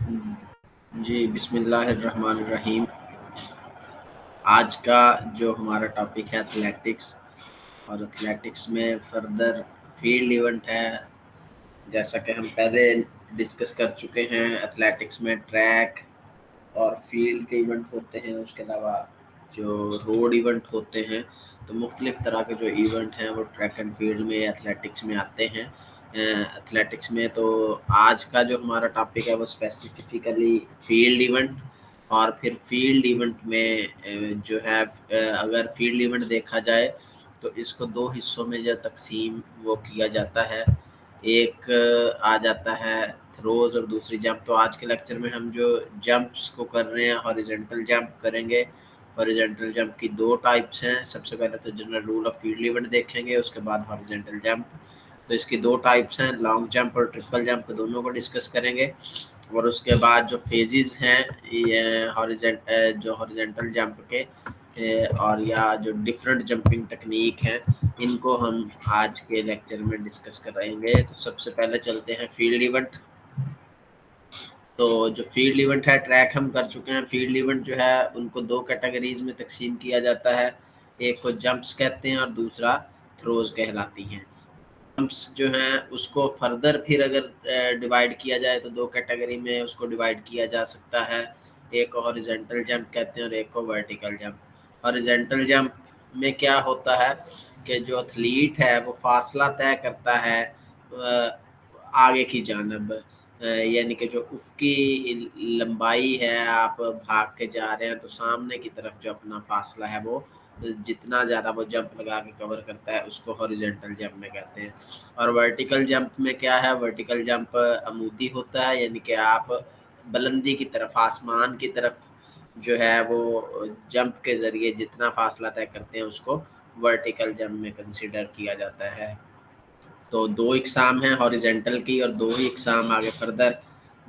जी, बिस्मिल्लाहिर्रहमानिर्रहीम। आज का जो हमारा टॉपिक है एथलेटिक्स, और एथलेटिक्स में फर्दर फील्ड इवेंट है। जैसा कि हम पहले डिस्कस कर चुके हैं, एथलेटिक्स में ट्रैक और फील्ड के इवेंट होते हैं, उसके अलावा जो रोड इवेंट होते हैं। तो मुख्तलिफ़ तरह के जो इवेंट हैं वो ट्रैक एंड फील्ड में एथलेटिक्स में आते हैं। एथलेटिक्स में तो आज का जो हमारा टॉपिक है वो स्पेसिफिकली फील्ड इवेंट। और फिर फील्ड इवेंट में जो है अगर फील्ड इवेंट देखा जाए तो इसको दो हिस्सों में जो तकसीम वो किया जाता है। एक आ जाता है थ्रोज और दूसरी जंप। तो आज के लेक्चर में हम जो जंप्स को कर रहे हैं, हॉरिजॉन्टल जंप करेंगे। हॉरिजॉन्टल जंप की दो टाइप्स हैं। सबसे पहले तो general rule of field event देखेंगे, उसके बाद हॉरिजॉन्टल जंप। तो इसकी दो टाइप्स हैं, लॉन्ग जंप और ट्रिपल जंप, दोनों को डिस्कस करेंगे। और उसके बाद जो फेजेस हैं ये जो हॉरिजॉन्टल जंप के और या जो डिफरेंट जंपिंग टेक्निक हैं, इनको हम आज के लेक्चर में डिस्कस करेंगे। तो सबसे पहले चलते हैं फील्ड इवेंट। तो जो फील्ड इवेंट है, ट्रैक हम कर चुके हैं। फील्ड इवेंट जो है उनको दो कैटेगरीज में तकसीम किया जाता है। एक को जंप्स कहते हैं और दूसरा थ्रोज कहलाती हैं। जंप्स जो हैं उसको फर्दर फिर अगर डिवाइड किया जाए तो दो कैटेगरी में उसको डिवाइड किया जा सकता है। एक को हॉरिजॉन्टल जंप कहते हैं और एक को वर्टिकल जंप। हॉरिजॉन्टल जंप में क्या होता है कि जो एथलीट है वो फासला तय करता है आगे की जानब, यानी कि जो उसकी लंबाई है, आप भाग के जा रहे हैं तो सामने की तरफ जो अपना फासला है वो जितना ज़्यादा वो जंप लगा के कवर करता है उसको हॉरिजॉन्टल जंप में कहते हैं। और वर्टिकल जंप में क्या है, वर्टिकल जंप अमूदी होता है, यानी कि आप बुलंदी की तरफ, आसमान की तरफ जो है वो जंप के ज़रिए जितना फासला तय करते हैं उसको वर्टिकल जंप में कंसिडर किया जाता है। तो दो इकसाम हैं हॉरिजेंटल की, और दो ही इकसाम आगे फर्दर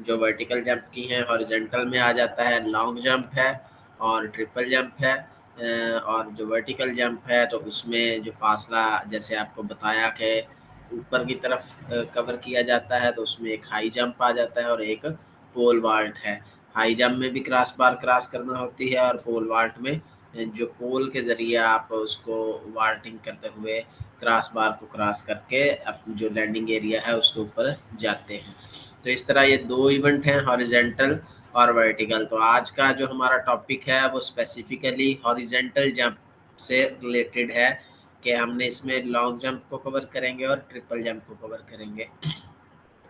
जो वर्टिकल जंप की हैं। हॉरिजेंटल में आ जाता है लॉन्ग जंप है और ट्रिपल जंप है। और जो वर्टिकल जंप है तो उसमें जो फासला जैसे आपको बताया कि ऊपर की तरफ कवर किया जाता है, तो उसमें एक हाई जंप आ जाता है और एक पोल वाल्ट है। हाई जंप में भी क्रॉस बार क्रॉस करना होती है, और पोल वाल्ट में जो पोल के ज़रिए आप उसको वाल्टिंग करते हुए क्रॉस बार को क्रॉस करके अपनी जो लैंडिंग एरिया है उसके ऊपर जाते हैं। तो इस तरह ये दो इवेंट हैं, हॉरिजेंटल और वर्टिकल। तो आज का जो हमारा टॉपिक है वो स्पेसिफिकली हॉरिजेंटल जंप से रिलेटेड है, कि हमने इसमें लॉन्ग जंप को कवर करेंगे और ट्रिपल जंप को कवर करेंगे।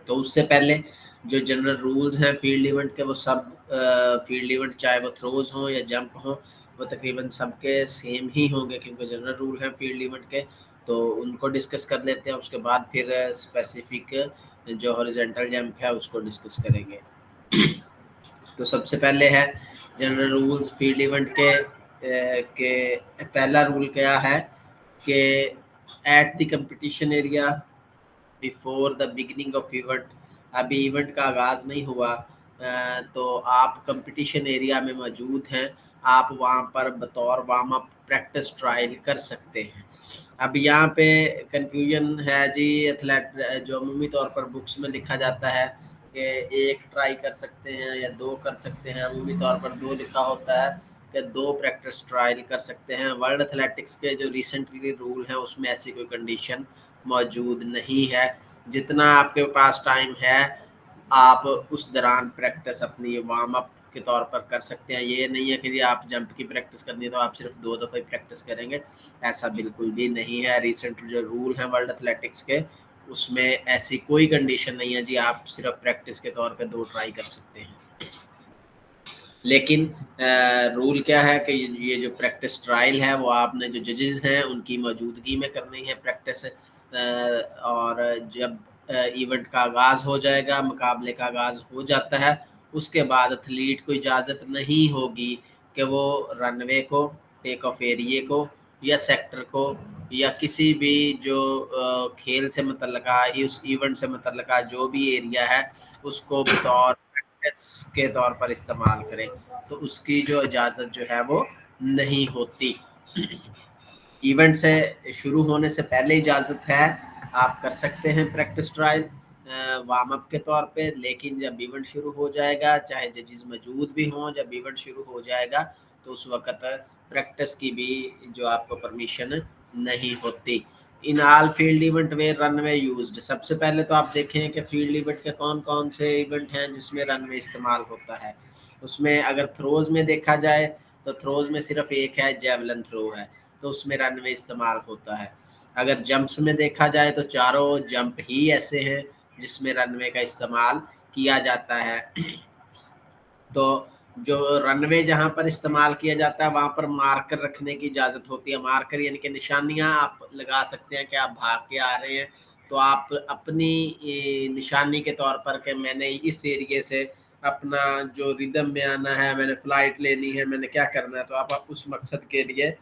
तो उससे पहले जो जनरल रूल्स हैं फील्ड इवेंट के, वो सब फील्ड इवेंट चाहे वो थ्रोज हों या जंप हों, वो तकरीबन सबके सेम ही होंगे, क्योंकि जनरल रूल हैं फील्ड इवेंट के। तो उनको डिस्कस कर लेते हैं, उसके बाद फिर स्पेसिफिक जो हॉरिजॉन्टल जंप है उसको डिस्कस करेंगे। तो सबसे पहले है जनरल रूल्स फील्ड इवेंट के पहला रूल क्या है कि at the competition area before the beginning of event, अभी इवेंट का आगाज़ नहीं हुआ, तो आप कंपटीशन एरिया में मौजूद हैं, आप वहाँ पर बतौर वार्म अप प्रैक्टिस ट्रायल कर सकते हैं। अब यहाँ पे कंफ्यूजन है जी, एथलेट जो अमूमी तौर पर बुक्स में लिखा जाता है कि एक ट्राई कर सकते हैं या दो कर सकते हैं, अमूमी तौर पर दो लिखा होता है कि दो प्रैक्टिस ट्रायल कर सकते हैं। वर्ल्ड एथलेटिक्स के जो रिसेंटली रूल हैं उसमें ऐसी कोई कंडीशन मौजूद नहीं है। जितना आपके पास टाइम है आप उस दौरान प्रैक्टिस अपनी वार्म अप के तौर पर कर सकते हैं। ये नहीं है कि आप जंप की प्रैक्टिस करनी है तो आप सिर्फ दो दफ़ा ही प्रैक्टिस करेंगे, ऐसा बिल्कुल भी नहीं है। रिसेंट जो रूल हैं वर्ल्ड एथलेटिक्स के उसमें ऐसी कोई कंडीशन नहीं है जी, आप सिर्फ प्रैक्टिस के तौर पे दो ट्राई कर सकते हैं। लेकिन रूल क्या है कि ये जो प्रैक्टिस ट्रायल है वो आपने जो जजेस हैं उनकी मौजूदगी में करनी है प्रैक्टिस। और जब इवेंट का आगाज़ हो जाएगा, मुकाबले का आगाज़ हो जाता है, उसके बाद एथलीट को इजाज़त नहीं होगी कि वो रनवे को, टेक ऑफ एरिए को या सेक्टर को या किसी भी जो खेल से मुतल्लका उस इवेंट से मुतल्लका जो भी एरिया है उसको बतौर प्रैक्टिस के तौर पर इस्तेमाल करें। तो उसकी जो इजाज़त जो है वो नहीं होती। इवेंट से शुरू होने से पहले इजाज़त है, आप कर सकते हैं प्रैक्टिस ट्रायल। वार्म अप के तौर पे, लेकिन जब इवेंट शुरू हो जाएगा, चाहे जजेस मौजूद भी हों, जब इवेंट शुरू हो जाएगा तो उस वक्त प्रैक्टिस की भी जो आपको परमिशन नहीं होती। इन ऑल फील्ड इवेंट में रनवे यूज्ड, सबसे पहले तो आप देखें कि फील्ड इवेंट के कौन कौन से इवेंट हैं जिसमें रनवे इस्तेमाल होता है। उसमें अगर थ्रोज में देखा जाए तो थ्रोज में सिर्फ एक है, जेवलिन थ्रो है, तो उसमें रनवे इस्तेमाल होता है। अगर जंप्स में देखा जाए तो चारों जंप ही ऐसे हैं जिसमें रनवे का इस्तेमाल किया जाता है। तो जो रनवे जहाँ पर इस्तेमाल किया जाता है वहाँ पर मार्कर रखने की इजाज़त होती है। मार्कर यानी कि निशानियाँ आप लगा सकते हैं कि आप भाग के आ रहे हैं, तो आप अपनी निशानी के तौर पर कि मैंने इस एरिए से अपना जो रिदम में आना है, मैंने फ्लाइट लेनी है, मैंने क्या करना है, तो आप उस मकसद के लिए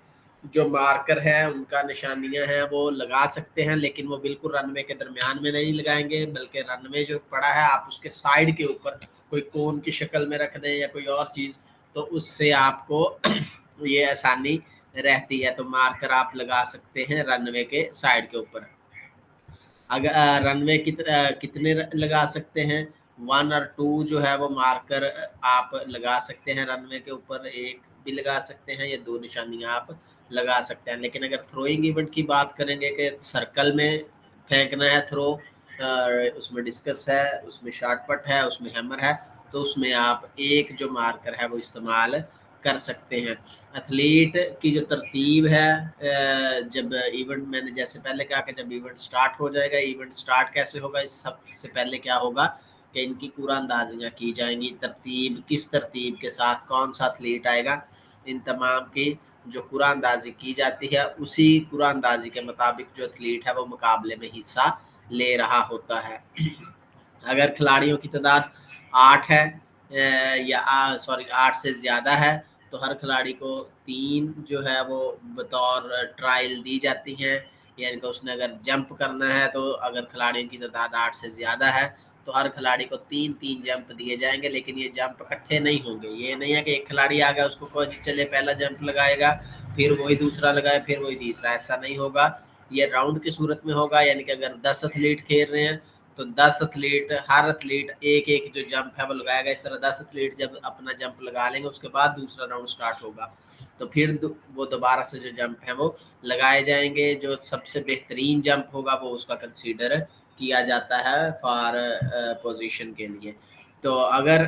जो मार्कर है उनका निशानियां हैं वो लगा सकते हैं, लेकिन वो बिल्कुल रनवे के दरमियान में नहीं लगाएंगे, बल्कि रनवे जो पड़ा है आप उसके साइड के ऊपर कोई कोन की शक्ल में रख दें या कोई और चीज़, तो उससे आपको ये आसानी रहती है। तो मार्कर आप लगा सकते हैं रनवे के साइड के ऊपर। अगर रनवे कितने लगा सकते हैं, 1 और 2 जो है वो मार्कर आप लगा सकते हैं रनवे के ऊपर, एक भी लगा सकते हैं, ये 2 निशानियां आप लगा सकते हैं। लेकिन अगर थ्रोइंग इवेंट की बात करेंगे कि सर्कल में फेंकना है थ्रो, उसमें डिस्कस है, उसमें शॉर्ट पट है, उसमें हैमर है, तो उसमें आप एक जो मार्कर है वो इस्तेमाल कर सकते हैं। एथलीट की जो तरतीब है, जब इवेंट, मैंने जैसे पहले कहा कि जब इवेंट स्टार्ट हो जाएगा, इवेंट स्टार्ट कैसे होगा, इस सबसे पहले क्या होगा कि इनकी कुरानंदाजियाँ की जाएंगी। तरतीब, किस तरतीब के साथ कौन सा एथलीट आएगा, इन तमाम की जो कुरानंदाजी की जाती है, उसी कुरानंदाजी के मुताबिक जो एथलीट है वो मुकाबले में हिस्सा ले रहा होता है। अगर खिलाड़ियों की तादाद 8 है या सॉरी 8 से ज़्यादा है, तो हर खिलाड़ी को 3 जो है वो बतौर ट्रायल दी जाती हैं। यानी कि उसने अगर जंप करना है, तो अगर खिलाड़ियों की तादाद 8 से ज़्यादा है तो हर खिलाड़ी को 3-3 जंप दिए जाएंगे, लेकिन ये जंप इकट्ठे नहीं होंगे। ये नहीं है कि एक खिलाड़ी आ गया उसको कोई चले पहला जंप लगाएगा, फिर वही दूसरा लगाए, फिर वही तीसरा, ऐसा नहीं होगा। ये राउंड की सूरत में होगा, यानी कि अगर 10 एथलीट खेल रहे हैं तो 10 एथलीट, हर एथलीट एक एक जो जंप है वो लगाएगा। इस तरह 10 एथलीट जब अपना जंप लगा लेंगे, उसके बाद दूसरा राउंड स्टार्ट होगा, तो फिर वो दोबारा से जो जंप है वो लगाए जाएंगे। जो सबसे बेहतरीन जंप होगा वो उसका कंसीडर किया जाता है फॉर पोजीशन के लिए। तो अगर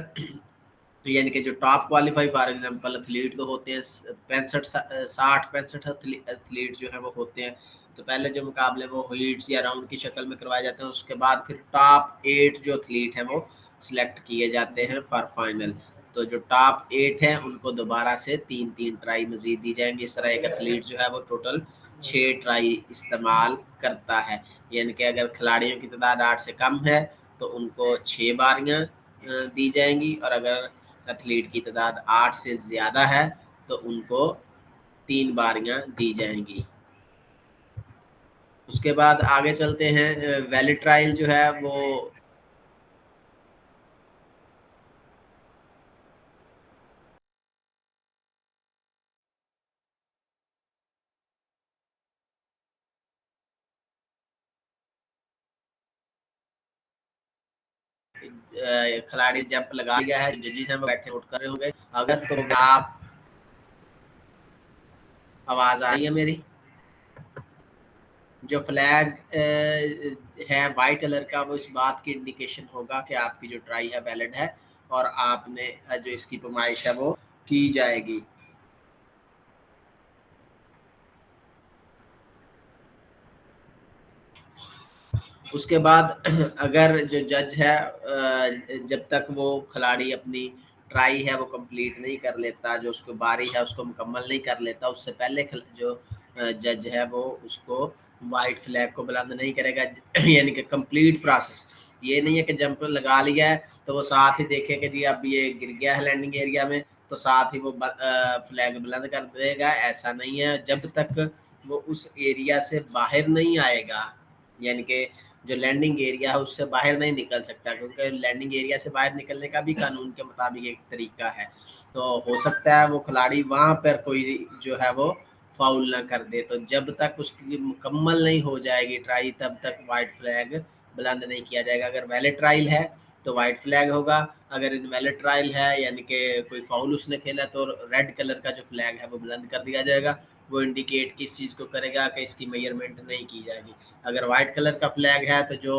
यानी कि जो top qualify for example athlete तो होते हैं 65 एथलीट जो है वो होते हैं, तो पहले जो मुकाबले वो हीट्स या राउंड की शक्ल में करवाए जाते हैं, उसके बाद फिर टॉप 8 जो एथलीट हैं वो सिलेक्ट किए जाते हैं फॉर फाइनल। तो जो टॉप 8 हैं उनको दोबारा से 3-3 ट्राई मजीद दी जाएंगी। इस तरह एक एथलीट जो है वो टोटल 6 ट्राई इस्तेमाल करता है। यानी कि अगर खिलाड़ियों की तादाद 8 से कम है तो उनको 6 बारियां दी जाएंगी, और अगर एथलीट की तादाद 8 से ज़्यादा है तो उनको 3 बारियां दी जाएंगी। उसके बाद आगे चलते हैं, वैलिड ट्रायल जो है वो खिलाड़ी जंप लगा दिया है, जजेस हैं वो बैठे नोट कर रहे होंगे। अगर तो आप, आवाज आ रही है मेरी? जो फ्लैग है वाइट कलर का, वो इस बात की इंडिकेशन होगा कि आपकी जो ट्राई है वैलिड है और आपने जो इसकी पैमाइश है वो की जाएगी। उसके बाद अगर जो जज है, जब तक वो खिलाड़ी अपनी ट्राई है वो कंप्लीट नहीं कर लेता, जो उसको बारी है उसको मुकम्मल नहीं कर लेता, उससे पहले जो जज है वो उसको वाइट फ्लैग को बुलंद नहीं करेगा। यानी कि कंप्लीट प्रोसेस, ये नहीं है कि जंप लगा लिया है तो वो साथ ही देखे कि जी अब ये गिर गया है लैंडिंग एरिया में तो साथ ही वो फ्लैग बुलंद कर देगा, ऐसा नहीं है। जब तक वो उस एरिया से बाहर नहीं आएगा, यानी कि जो लैंडिंग एरिया है उससे बाहर नहीं निकल सकता, क्योंकि लैंडिंग एरिया से बाहर निकलने का भी कानून के मुताबिक एक तरीका है। तो हो सकता है वो खिलाड़ी वहां पर कोई जो है वो फाउल ना कर दे, तो जब तक उसकी मुकम्मल नहीं हो जाएगी ट्राई तब तक वाइट फ्लैग बुलंद नहीं किया जाएगा। अगर वैलिड ट्रायल है तो वाइट फ्लैग होगा, अगर इनवैलिड ट्रायल है यानी कि कोई फाउल उसने खेला तो रेड कलर का जो फ्लैग है वो बुलंद कर दिया जाएगा। वो इंडिकेट किस चीज़ को करेगा कि इसकी मेजरमेंट नहीं की जाएगी। अगर वाइट कलर का फ्लैग है तो जो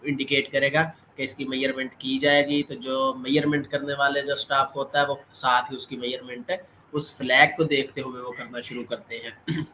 इंडिकेट करेगा कि इसकी मेजरमेंट की जाएगी, तो जो मेजरमेंट करने वाले जो स्टाफ होता है वो साथ ही उसकी मेजरमेंट उस फ्लैग को देखते हुए वो करना शुरू करते हैं।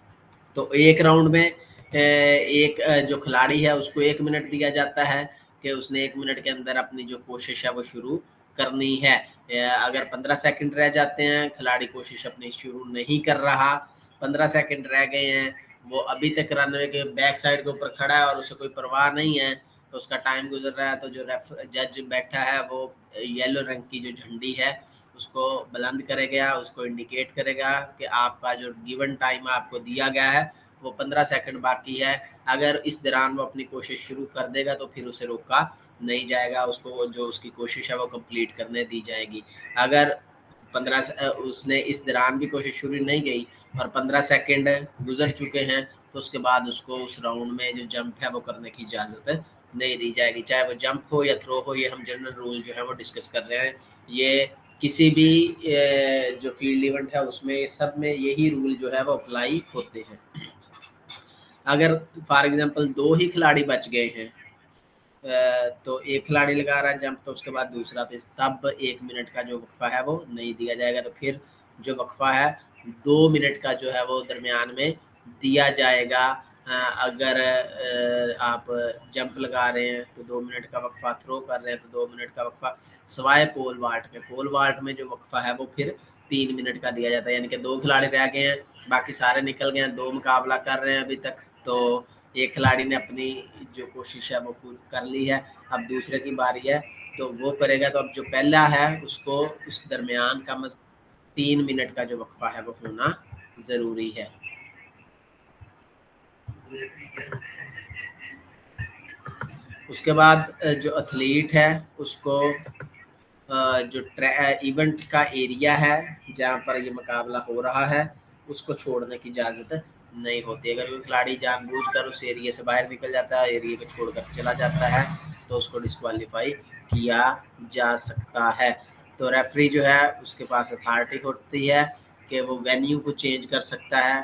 तो एक राउंड में एक जो खिलाड़ी है उसको 1 मिनट दिया जाता है कि उसने 1 मिनट के अंदर अपनी जो कोशिश है वो शुरू करनी है। अगर 15 सेकंड रह जाते हैं, खिलाड़ी कोशिश अपनी शुरू नहीं कर रहा, 15 सेकंड रह गए हैं, वो अभी तक रनवे के बैक साइड के ऊपर खड़ा है और उसे कोई परवाह नहीं है, तो उसका टाइम गुजर रहा है, तो जो जज बैठा है वो येलो रंग की जो झंडी है उसको बुलंद करेगा, उसको इंडिकेट करेगा कि आपका जो गिवन टाइम आपको दिया गया है वो 15 सेकंड बाकी है। अगर इस दौरान वो अपनी कोशिश शुरू कर देगा तो फिर उसे रोका नहीं जाएगा, उसको जो उसकी कोशिश है वो कंप्लीट करने दी जाएगी। अगर 15 उसने इस दौरान भी कोशिश शुरू नहीं की और 15 सेकंड गुजर चुके हैं तो उसके बाद उसको उस राउंड में जो जंप है वो करने की इजाज़त नहीं दी जाएगी, चाहे वो जंप हो या थ्रो हो। ये हम जनरल रूल जो है वो डिस्कस कर रहे हैं। ये किसी भी जो फील्ड इवेंट है उसमें सब में यही रूल जो है वो अप्लाई होते हैं। अगर फॉर एग्जांपल 2 ही खिलाड़ी बच गए हैं, तो एक खिलाड़ी लगा रहा है जंप, तो उसके बाद दूसरा, तो तब 1 मिनट का जो वक्फा है वो नहीं दिया जाएगा। तो फिर जो वक्फा है 2 मिनट का जो है वो दरमियान में दिया जाएगा। अगर आप जंप लगा रहे हैं तो 2 मिनट का वक्फा, थ्रो कर रहे हैं तो 2 मिनट का वक्फा, सवाए पोल वाल्ट के। पोल वाल्ट में जो वक्फा है वो फिर 3 मिनट का दिया जाता है, यानी कि 2 खिलाड़ी रह गए हैं, बाकी सारे निकल गए हैं, 2 मुकाबला कर रहे हैं अभी तक, तो एक खिलाड़ी ने अपनी जो कोशिश है वो पूरी कर ली है, अब दूसरे की बारी है तो वो करेगा। तो अब जो पहला है उसको उस दरमियान का 3 मिनट का जो वक्फा है वो होना ज़रूरी है। उसके बाद जो एथलीट है उसको जो इवेंट का एरिया है जहाँ पर ये मुकाबला हो रहा है उसको छोड़ने की इजाज़त नहीं होती। अगर कोई खिलाड़ी जानबूझकर उस एरिया से बाहर निकल जाता है, एरिया को छोड़कर चला जाता है, तो उसको डिस्क्वालीफाई किया जा सकता है। तो रेफरी जो है उसके पास अथॉरिटी होती है कि वो वेन्यू को चेंज कर सकता है,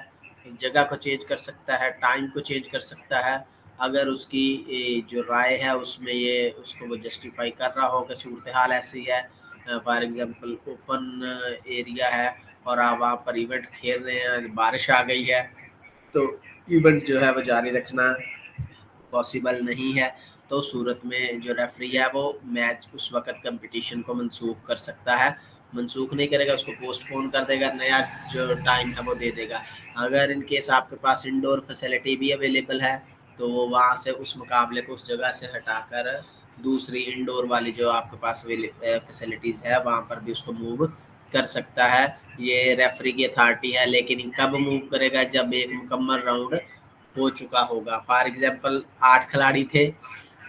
जगह को चेंज कर सकता है, टाइम को चेंज कर सकता है, अगर उसकी जो राय है उसमें ये उसको वो जस्टिफाई कर रहा हो कि सूरत हाल ऐसी है, फॉर एग्जांपल ओपन एरिया है और आप वहाँ पर इवेंट खेल रहे हैं, बारिश आ गई है, तो इवेंट जो है वो जारी रखना पॉसिबल नहीं है, तो सूरत में जो रेफरी है वो मैच उस वक्त कंपटीशन को मंसूख कर सकता है। मंसूख नहीं करेगा, उसको पोस्टपोन कर देगा, नया जो टाइम है वो दे देगा। अगर इन केस आपके पास इंडोर फैसिलिटी भी अवेलेबल है तो वो वहाँ से उस मुकाबले को उस जगह से हटाकर दूसरी इंडोर वाली जो आपके पास फैसिलिटीज़ है वहाँ पर भी उसको मूव कर सकता है। ये रेफरी की अथॉरिटी है, लेकिन कब मूव करेगा, जब एक मुकम्मल राउंड हो चुका होगा। फॉर एग्जांपल 8 खिलाड़ी थे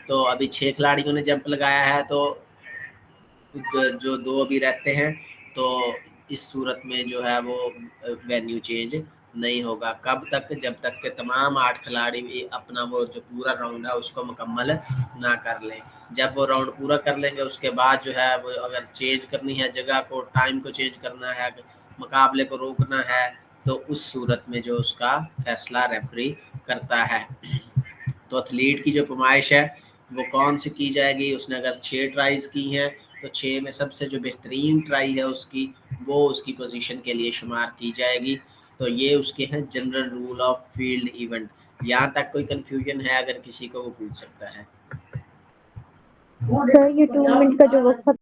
तो अभी 6 खिलाड़ियों ने जंप लगाया है, तो जो 2 अभी रहते हैं, तो इस सूरत में जो है वो वेन्यू चेंज नहीं होगा। कब तक, जब तक के तमाम 8 खिलाड़ी भी अपना वो जो पूरा राउंड है उसको मुकम्मल ना कर लें। जब वो राउंड पूरा कर लेंगे उसके बाद जो है वो अगर चेंज करनी है जगह को, टाइम को चेंज करना है, मुकाबले को रोकना है, तो उस सूरत में जो उसका फैसला रेफरी करता है। तो एथलीट की जो पैमाइश है वो कौन सी की जाएगी, उसने अगर 6 ट्राइज की हैं तो 6 में सबसे जो बेहतरीन ट्राई है उसकी, वो उसकी पोजीशन के लिए शुमार की जाएगी। तो ये उसके हैं general rule of field event. यहाँ तक कोई कंफ्यूजन है अगर किसी को, वो पूछ सकता है। सर ये 2 मिनट का जो वक्त